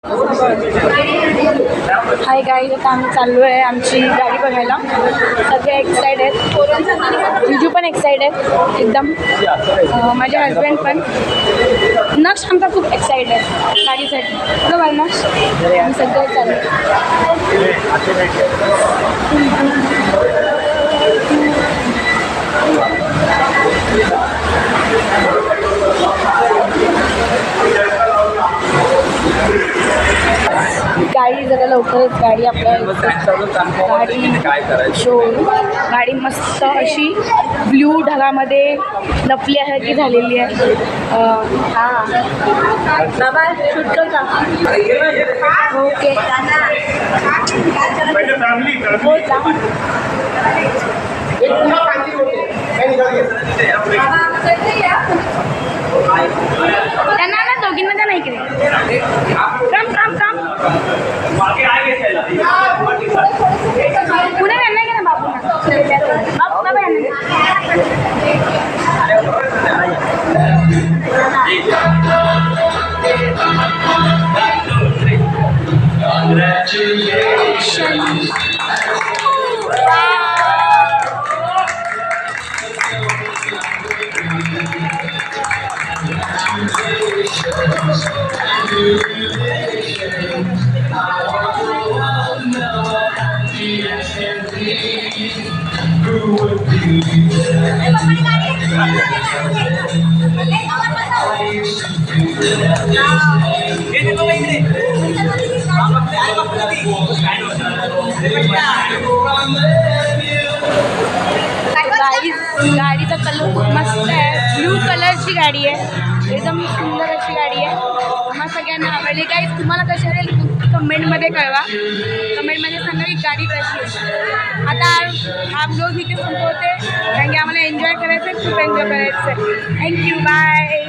Hi guys, आता आम्ही चाललो आहे आमची गाडी बघायला. सगळे एक्साइटेड आहेत. विजू पण एक्साइटेड आहे एकदम. माझे हजबंड पण. नक्ष आमचा खूप एक्साइटेड आहे गाडीसाठी. बरोबर नक्ष? आम्ही सगळे चाललो. गाडी जरा लवकरच गाडी गाडी शो. गाडी मस्त अशी ब्ल्यू ढगामध्ये लपली आहे की झालेली आहे. हां बाबा शूट कर का? ओके त्यांना ना दोघींमध्ये नाही इकडे काम काम काम पुणे यांना की ना बाबूंना बाबू बाबा गाडीचा कलर खूप मस्त आहे. ब्ल्यू कलरची गाडी आहे. एकदम सुंदर अशी गाडी आहे. आम्हा सगळ्यांना आवडली. गाईज तुम्हाला कशी आवडेल कमेंटमध्ये कळवा. कमेंटमध्ये सांगा की गाडी कशी आहे. आता हा ब्लॉग इथे संपवते कारण की आम्हाला एन्जॉय करायचं आहे. खूप एन्जॉय करायचं आहे. Thank you bye.